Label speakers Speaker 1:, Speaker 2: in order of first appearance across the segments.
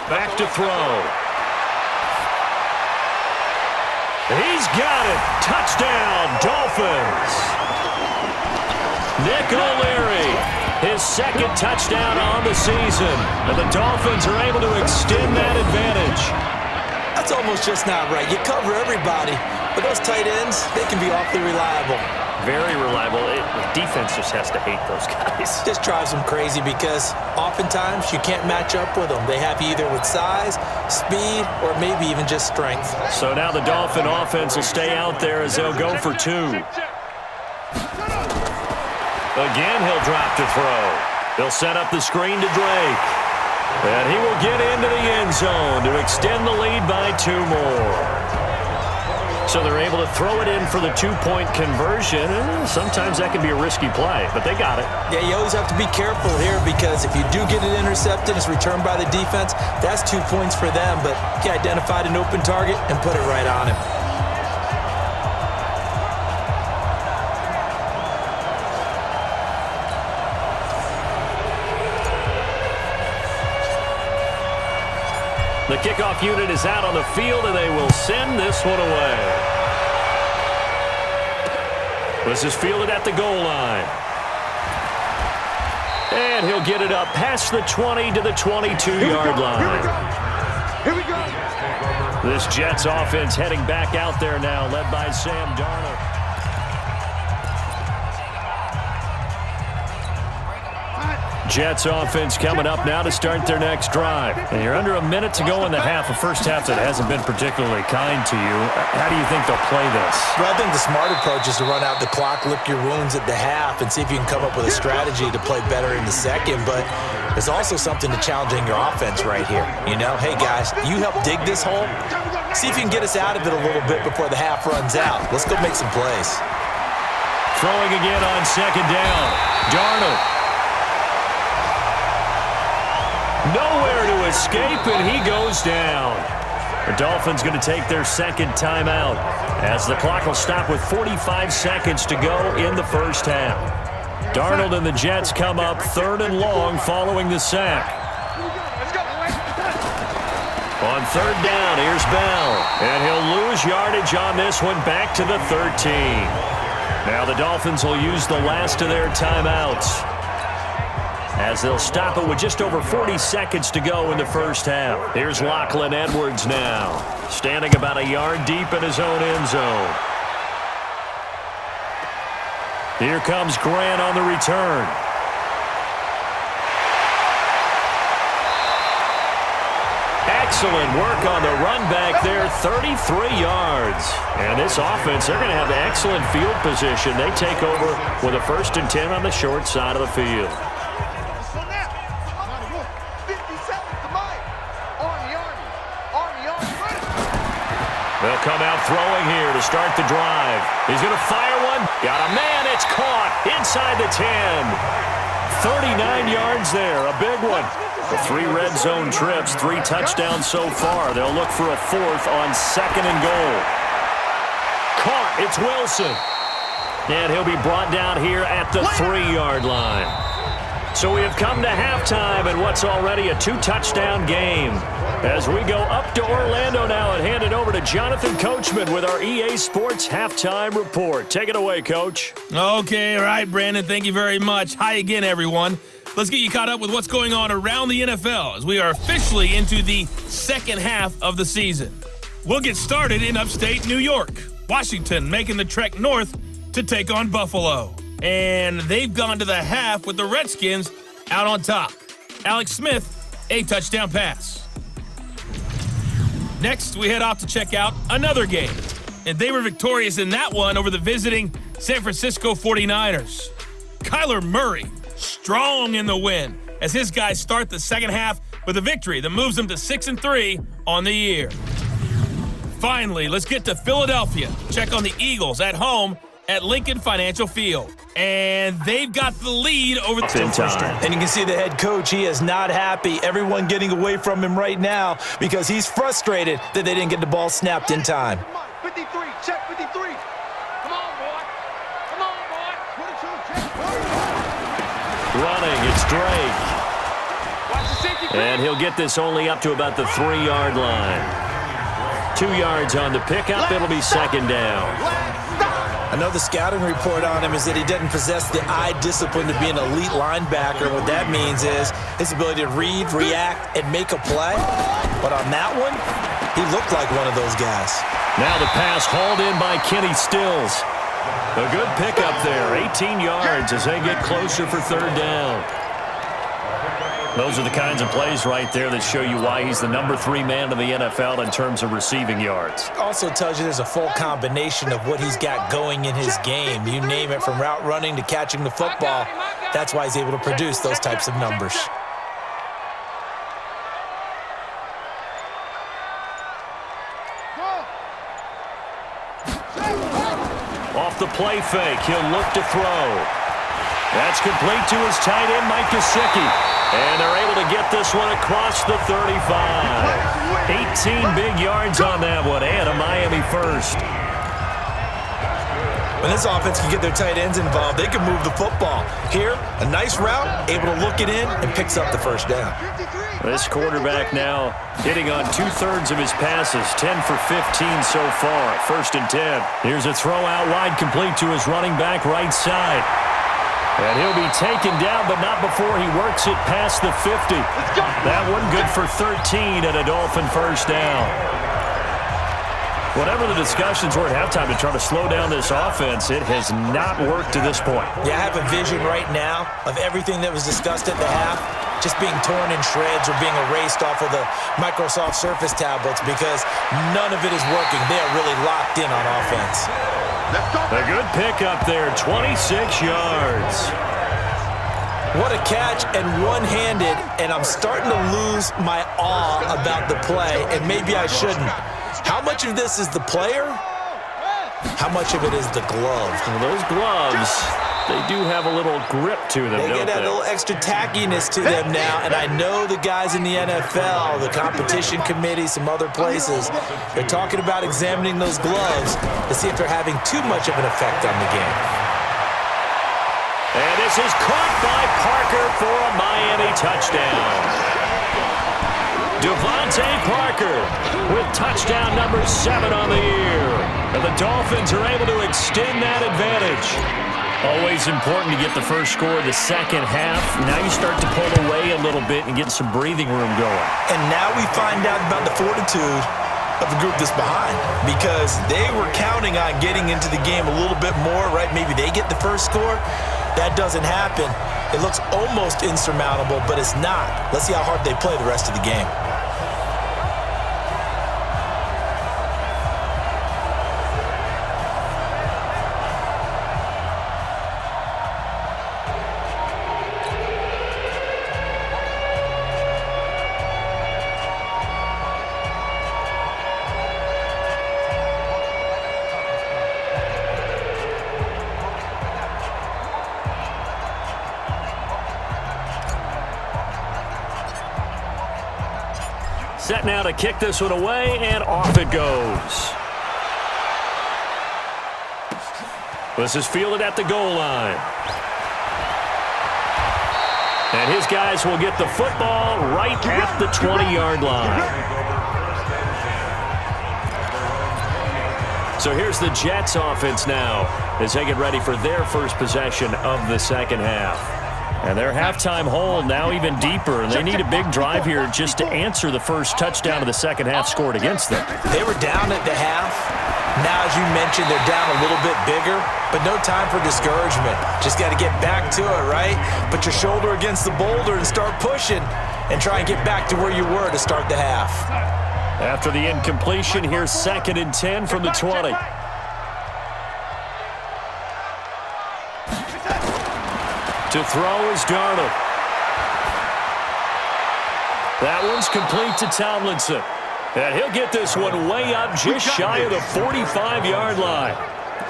Speaker 1: Back to throw. He's got it. Touchdown, Dolphins. Nick O'Leary, his second touchdown on the season. And the Dolphins are able to extend that advantage.
Speaker 2: That's almost just not right. You cover everybody, but those tight ends, they can be awfully reliable.
Speaker 1: Very reliable. The defense just has to hate those guys.
Speaker 2: Just drives them crazy because oftentimes you can't match up with them. They have you either with size, speed, or maybe even just strength.
Speaker 1: So now the Dolphin offense will stay out there as they'll go for two. Again, he'll drop to throw. He'll set up the screen to Drake. And he will get into the end zone to extend the lead by 2 more. So they're able to throw it in for the 2-point conversion. And sometimes that can be a risky play, but they got it.
Speaker 2: Yeah, you always have to be careful here because if you do get it intercepted, it's returned by the defense, that's 2 points for them. But he identified an open target and put it right on him.
Speaker 1: The kickoff unit is out on the field, and they will send this one away. This is fielded at the goal line. And he'll get it up past the 20 to the 22-yard line.
Speaker 3: Here we go.
Speaker 1: This Jets offense heading back out there now, led by Sam Darnold. Jets offense coming up now to start their next drive. And you're under a minute to go in the half, a first half that hasn't been particularly kind to you. How do you think they'll play this?
Speaker 2: Well, I think the smart approach is to run out the clock, lick your wounds at the half, and see if you can come up with a strategy to play better in the second. But there's also something to challenging your offense right here. You know, hey, guys, you help dig this hole. See if you can get us out of it a little bit before the half runs out. Let's go make some plays.
Speaker 1: Throwing again on second down. Darnold. Nowhere to escape, and he goes down. The Dolphins going to take their second timeout as the clock will stop with 45 seconds to go in the first half. Darnold and the Jets come up 3rd and long following the sack. On 3rd down, here's Bell, and he'll lose yardage on this one back to the 13. Now the Dolphins will use the last of their timeouts, as they'll stop it with just over 40 seconds to go in the first half. Here's Lachlan Edwards now, standing about a yard deep in his own end zone. Here comes Grant on the return. Excellent work on the run back there, 33 yards. And this offense, they're going to have excellent field position. They take over with a 1st and 10 on the short side of the field. They'll come out throwing here to start the drive. He's going to fire one. Got a man. It's caught inside the 10. 39 yards there. A big one. The 3 red zone trips, 3 touchdowns so far. They'll look for a 4th on 2nd and goal. Caught. It's Wilson. And he'll be brought down here at the 3-yard line. So we have come to halftime in what's already a 2-touchdown game. As we go up to Orlando now and hand it over to Jonathan Coachman with our EA Sports Halftime Report. Take it away, Coach.
Speaker 4: Okay, all right, Brandon. Thank you very much. Hi again, everyone. Let's get you caught up with what's going on around the NFL as we are officially into the second half of the season. We'll get started in upstate New York. Washington making the trek north to take on Buffalo. And they've gone to the half with the Redskins out on top. Alex Smith, a touchdown pass. Next, we head off to check out another game. And they were victorious in that one over the visiting San Francisco 49ers. Kyler Murray, strong in the win, as his guys start the second half with a victory that moves them to 6-3 on the year. Finally, let's get to Philadelphia. Check on the Eagles at home at Lincoln Financial Field. And they've got the lead over the
Speaker 1: time.
Speaker 2: And you can see the head coach, he is not happy. Everyone getting away from him right now because he's frustrated that they didn't get the ball snapped in time.
Speaker 3: 53, check 53. Come on, boy. Come on, boy. 22, check.
Speaker 1: Running, it's Drake.
Speaker 3: Watch the safety
Speaker 1: And he'll get this only up to about the 3-yard line. 2 yards on the pickup. It'll be second down.
Speaker 2: I know the scouting report on him is that he doesn't possess the eye discipline to be an elite linebacker. What that means is his ability to read, react, and make a play. But on that one, he looked like one of those guys.
Speaker 1: Now the pass hauled in by Kenny Stills. A good pickup there, 18 yards as they get closer for third down. Those are the kinds of plays right there that show you why he's the number 3 man in the NFL in terms of receiving yards.
Speaker 2: Also tells you there's a full combination of what he's got going in his game. You name it, from route running to catching the football. That's why he's able to produce those types of numbers.
Speaker 1: Off the play fake, he'll look to throw. That's complete to his tight end, Mike Gesicki. And they're able to get this one across the 35. 18 big yards on that one, and a Miami first.
Speaker 2: When this offense can get their tight ends involved, they can move the football. Here, a nice route, able to look it in, and picks up the first down.
Speaker 1: This quarterback now hitting on 2/3 of his passes, 10 for 15 so far. 1st and 10. Here's a throw out wide, complete to his running back right side. And he'll be taken down, but not before he works it past the 50. That one good for 13 and a Dolphin first down. Whatever the discussions were at halftime to try to slow down this offense, it has not worked to this point.
Speaker 2: Yeah, I have a vision right now of everything that was discussed at the half just being torn in shreds or being erased off of the Microsoft Surface tablets because none of it is working. They are really locked in on offense.
Speaker 1: A good pickup there, 26 yards.
Speaker 2: What a catch, and one-handed, and I'm starting to lose my awe about the play, and maybe I shouldn't. How much of this is the player? How much of it is the glove?
Speaker 1: Well, those gloves, they do have a little grip to them,
Speaker 2: They
Speaker 1: don't
Speaker 2: get a little extra tackiness to them now, and I know the guys in the NFL, the competition committee, some other places, they're talking about examining those gloves to see if they're having too much of an effect on the game.
Speaker 1: And this is caught by Parker for a Miami touchdown. Devontae Parker with touchdown number 7 on the year. And the Dolphins are able to extend that advantage. Always important to get the first score of the second half. Now you start to pull away a little bit and get some breathing room going.
Speaker 2: And now we find out about the fortitude of the group that's behind, because they were counting on getting into the game a little bit more, right? Maybe they get the first score. That doesn't happen. It looks almost insurmountable, but it's not. Let's see how hard they play the rest of the game.
Speaker 1: Set now to kick this one away, and off it goes. This is fielded at the goal line. And his guys will get the football right at the 20-yard line. So here's the Jets offense now as they get ready for their first possession of the second half. And their halftime hole now even deeper, and they need a big drive here just to answer the first touchdown of the second half scored against them.
Speaker 2: They were down at the half. Now, as you mentioned, they're down a little bit bigger, but no time for discouragement. Just got to get back to it, right? Put your shoulder against the boulder and start pushing and try and get back to where you were to start the half.
Speaker 1: After the incompletion, here's 2nd and 10 from the 20. To throw is Darnold. That one's complete to Tomlinson. And he'll get this one way up just shy of the 45-yard line.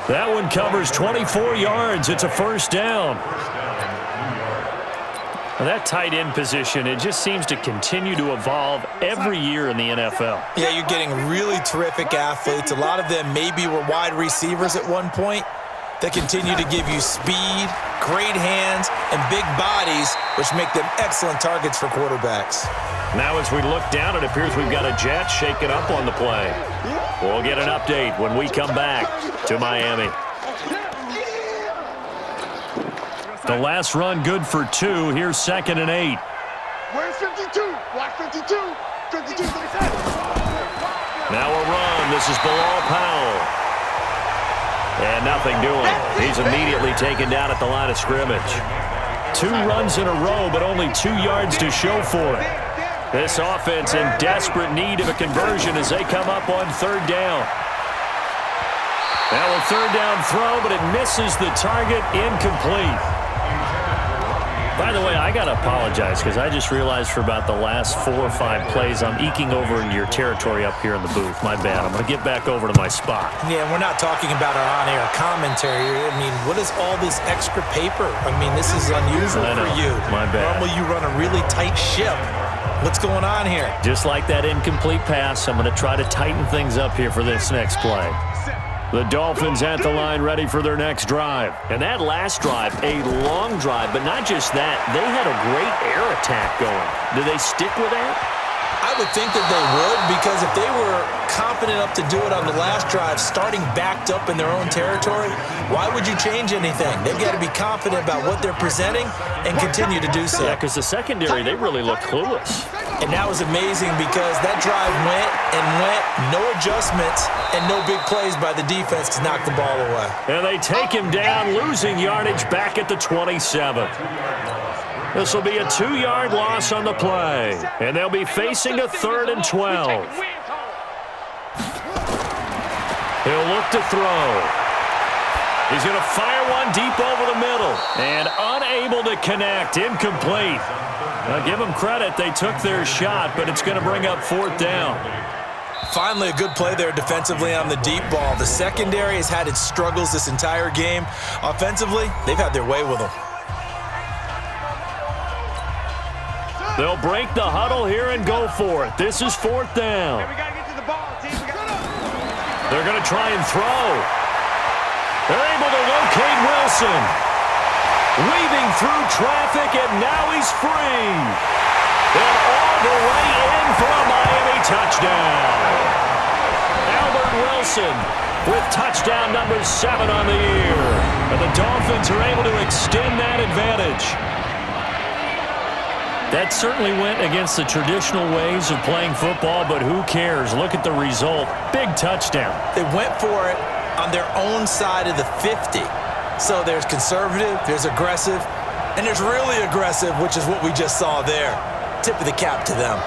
Speaker 1: That one covers 24 yards. It's a first down. Well, that tight end position, it just seems to continue to evolve every year in the NFL.
Speaker 2: Yeah, you're getting really terrific athletes. A lot of them maybe were wide receivers at one point. They continue to give you speed, great hands, and big bodies, which make them excellent targets for quarterbacks.
Speaker 1: Now as we look down, it appears we've got a jet shaking up on the play. We'll get an update when we come back to Miami. The last run good for 2. Here's 2nd and 8.
Speaker 3: Where's 52? Block 52. 52.
Speaker 1: Now a run. This is Bilal Powell. And nothing doing. He's immediately taken down at the line of scrimmage. 2 runs in a row, but only 2 yards to show for it. This offense in desperate need of a conversion as they come up on 3rd down. Now a 3rd down throw, but it misses the target, incomplete. By the way, I got to apologize because I just realized for about the last 4 or 5 plays, I'm eking over into your territory up here in the booth. My bad. I'm going to get back over to my spot.
Speaker 2: Yeah, we're not talking about our on-air commentary. I mean, what is all this extra paper? I mean, this is unusual for you.
Speaker 1: My bad.
Speaker 2: Normally you run a really tight ship. What's going on here?
Speaker 1: Just like that incomplete pass, I'm going to try to tighten things up here for this next play. The Dolphins at the line ready for their next drive. And that last drive, a long drive, but not just that. They had a great air attack going. Do they stick with that?
Speaker 2: I would think that they would, because if they were confident enough to do it on the last drive, starting backed up in their own territory, why would you change anything? They've got to be confident about what they're presenting and continue to do so.
Speaker 1: Yeah, because the secondary, they really look clueless.
Speaker 2: And that was amazing because that drive went and went, no adjustments, and no big plays by the defense to knock the ball away.
Speaker 1: And they take him down, losing yardage back at the 27. This will be a 2-yard loss on the play, and they'll be facing a 3rd and 12. He'll look to throw. He's going to fire one deep over the middle, and unable to connect, incomplete. Now, give them credit, they took their shot, but it's going to bring up 4th down.
Speaker 2: Finally, a good play there defensively on the deep ball. The secondary has had its struggles this entire game. Offensively, they've had their way with them.
Speaker 1: They'll break the huddle here and go for it. This is 4th down.
Speaker 3: We gotta get to the ball, team.
Speaker 1: They're going to try and throw. They're able to locate Wilson. Weaving through traffic, and now he's free. And all the way in for a Miami touchdown. Albert Wilson with touchdown number 7 on the year. And the Dolphins are able to extend that advantage. That certainly went against the traditional ways of playing football, but who cares? Look at the result. Big touchdown.
Speaker 2: They went for it on their own side of the 50. So there's conservative, there's aggressive, and there's really aggressive, which is what we just saw there. Tip of the cap to them.